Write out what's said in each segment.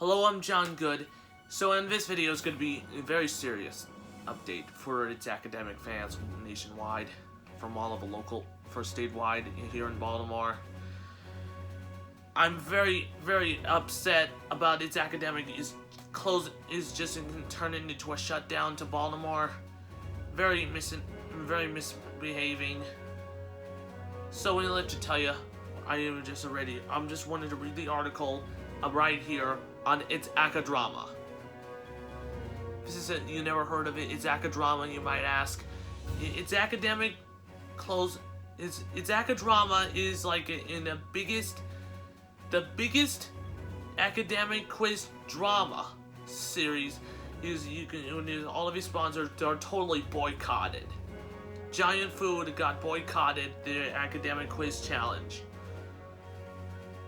Hello, I'm John Good. So in this video is going to be a very serious update for its academic fans nationwide, from all of the local, for statewide here in Baltimore. I'm very upset about its academic is just turning into a shutdown to Baltimore. Very misbehaving. So I'd like to tell you, I'm just wanted to read the article right here on It's Acadrama. This is you never heard of it. It's Acadrama, you might ask. It's academic close. It's Acadrama is like in the biggest academic quiz drama series. All of his sponsors are totally boycotted. Giant Food got boycotted the academic quiz challenge.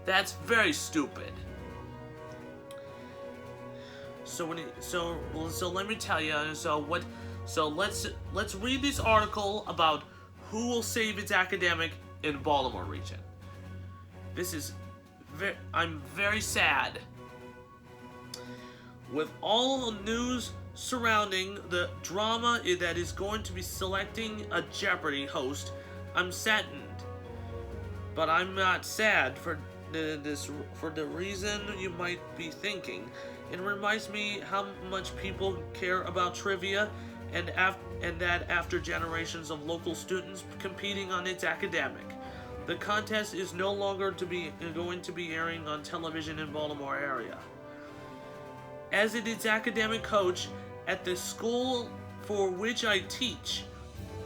That's very stupid. So let me tell you. So let's read this article about who will save its academic in Baltimore region. I'm very sad. With all the news surrounding the drama that is going to be selecting a Jeopardy host, I'm saddened. But I'm not sad for the reason you might be thinking. It reminds me how much people care about trivia, and that after generations of local students competing on its academic, the contest is no longer going to be airing on television in Baltimore area. As it is academic coach at the school for which I teach,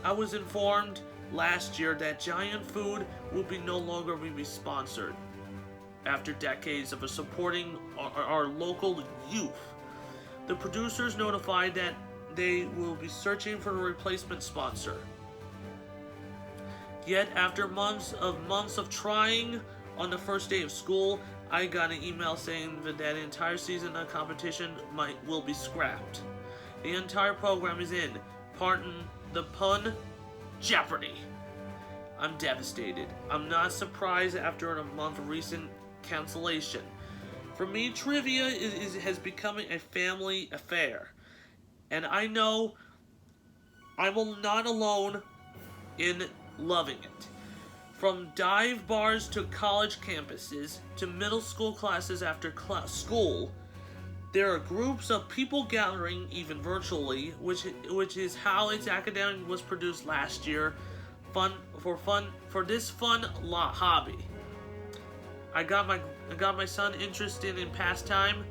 I was informed last year that Giant Food will no longer be sponsored. After decades of supporting our local youth, the producers notified that they will be searching for a replacement sponsor. Yet, after months of trying, on the first day of school, I got an email saying that the entire season of competition will be scrapped. The entire program is in, pardon the pun, jeopardy. I'm devastated. I'm not surprised after a month of recent cancellation. For me, trivia has become a family affair, and I know I will not alone in loving it. From dive bars to college campuses to middle school classes after school, there are groups of people gathering, even virtually, which is how its academic was produced last year. For this fun hobby. I got my son interested in pastime,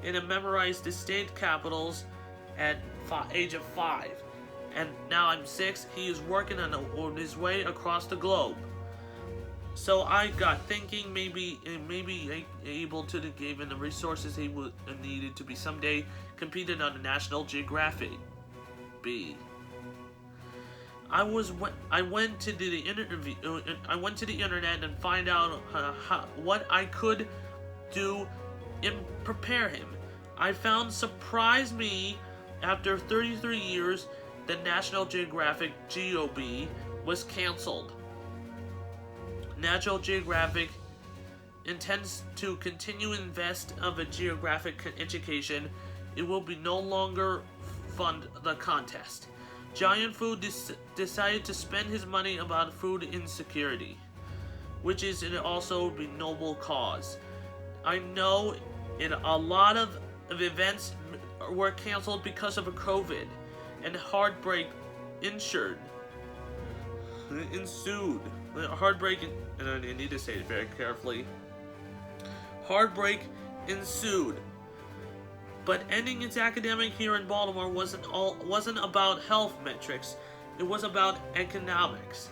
and I memorized the state capitals at age of 5. And now I'm 6. He is working on his way across the globe. So I got thinking maybe able to give him the resources he needed to be someday competing on the National Geographic. I went to the internet and find out what I could do and prepare him. I found surprised me after 33 years the National Geographic GOB was canceled. National Geographic intends to continue invest of a geographic education. It will no longer fund the contest. Giant Food decided to spend his money about food insecurity, which is also a noble cause. I know a lot of events were canceled because of COVID, and heartbreak ensued. Heartbreak, and I need to say it very carefully. Heartbreak ensued. But ending its academic here in Baltimore wasn't about health metrics. It was about economics,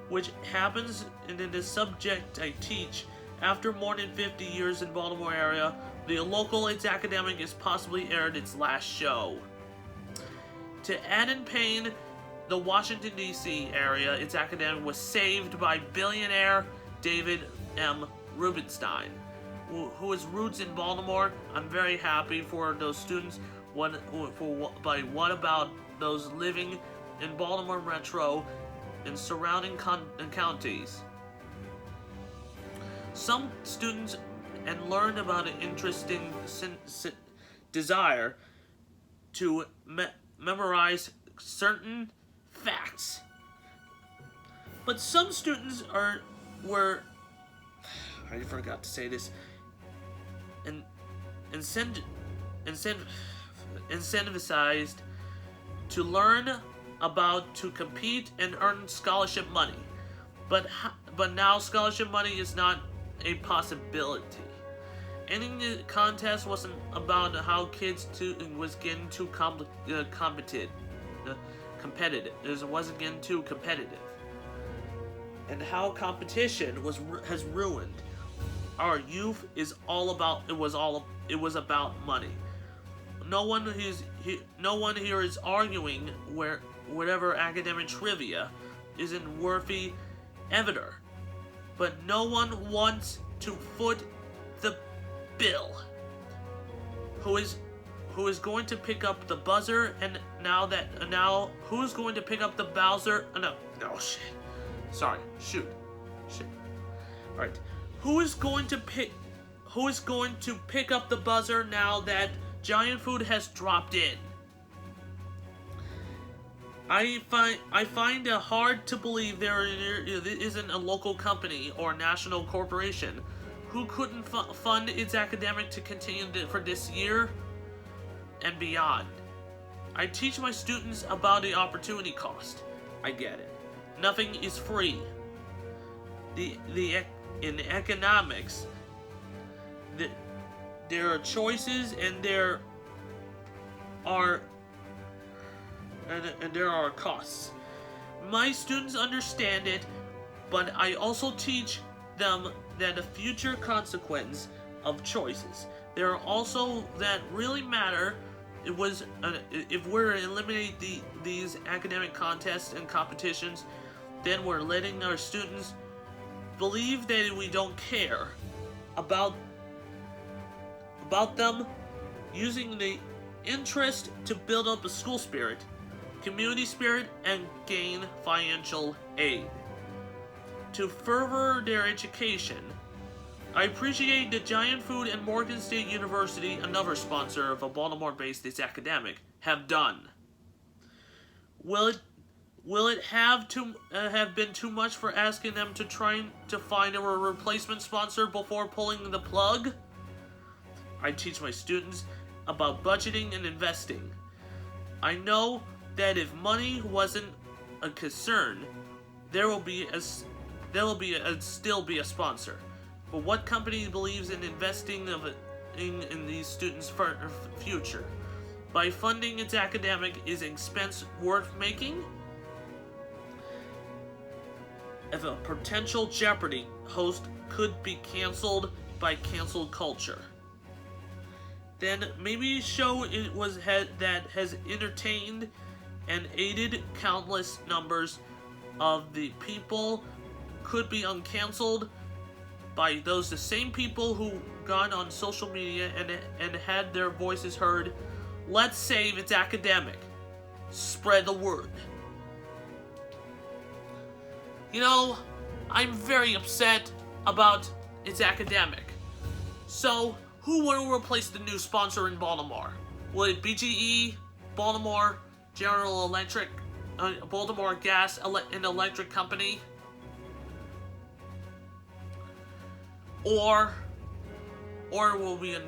which happens in the subject I teach. After more than 50 years in Baltimore area, the local It's Academic is possibly aired its last show. To add in pain, the Washington D.C. area, It's Academic was saved by billionaire David M. Rubenstein, who has roots in Baltimore. I'm very happy for those students. What about those living in Baltimore Metro and surrounding counties? Some students and learn about an interesting desire to memorize certain facts. But some students were I forgot to say this and incentivized to learn about to compete and earn scholarship money. But now scholarship money is not a possibility. Ending the contest wasn't about how kids was getting too competitive. It wasn't getting too competitive, and how competition has ruined our youth. It was about money. No one here is arguing whatever academic trivia isn't worthy ever, but no one wants to foot the bill. Who is going to pick up the buzzer? And now who's going to pick up the Bowser? No, shit. Sorry, shit. All right, who is going to pick up the buzzer now that Giant Food has dropped in? I find it hard to believe there isn't a local company or national corporation who couldn't fund its academic to continue for this year and beyond. I teach my students about the opportunity cost. I get it. Nothing is free. In economics, there are choices and there are costs. My students understand it, but I also teach them that the future consequence of choices. There are also that really matter. If we're eliminating these academic contests and competitions, then we're letting our students believe that we don't care about them, using the interest to build up a school spirit, community spirit, and gain financial aid to further their education. I appreciate that Giant Food and Morgan State University, another sponsor of a Baltimore-based It's Academic, have done. Will it have been too much for asking them to try to find a replacement sponsor before pulling the plug? I teach my students about budgeting and investing. I know that if money wasn't a concern, there will still be a sponsor. But what company believes in investing in these students' future? By funding its academic, is an expense worth making? If a potential Jeopardy host could be canceled by cancel culture, then maybe a show that has entertained and aided countless numbers of the people could be uncanceled by the same people who got on social media and had their voices heard. Let's save It's Academic. Spread the word. You know, I'm very upset about It's Academic. So, who will replace the new sponsor in Baltimore? Will it BGE, Baltimore, General Electric, Baltimore Gas and Electric Company? Or it will be a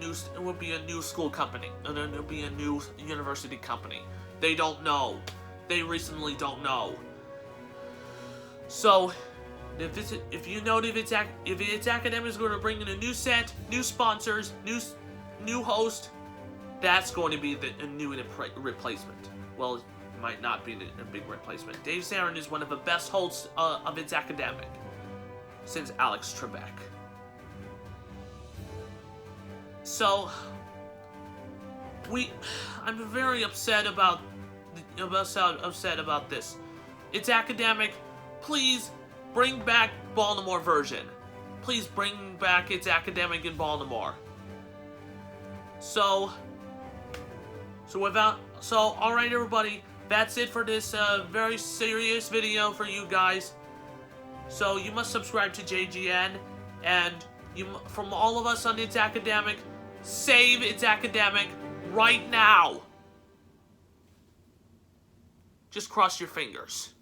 new school company, and then it'll be a new university company. They don't know. They recently don't know. So, if It's Academic is going to bring in a new set, new sponsors, new host, that's going to be a new replacement. Well, it might not be a big replacement. Dave Zarin is one of the best hosts of It's Academic since Alex Trebek. So, I'm very upset about this. It's Academic. Please bring back Baltimore version. Please bring back It's Academic in Baltimore. So alright everybody, that's it for this very serious video for you guys. So you must subscribe to JGN, and From all of us on It's Academic, save It's Academic right now. Just cross your fingers.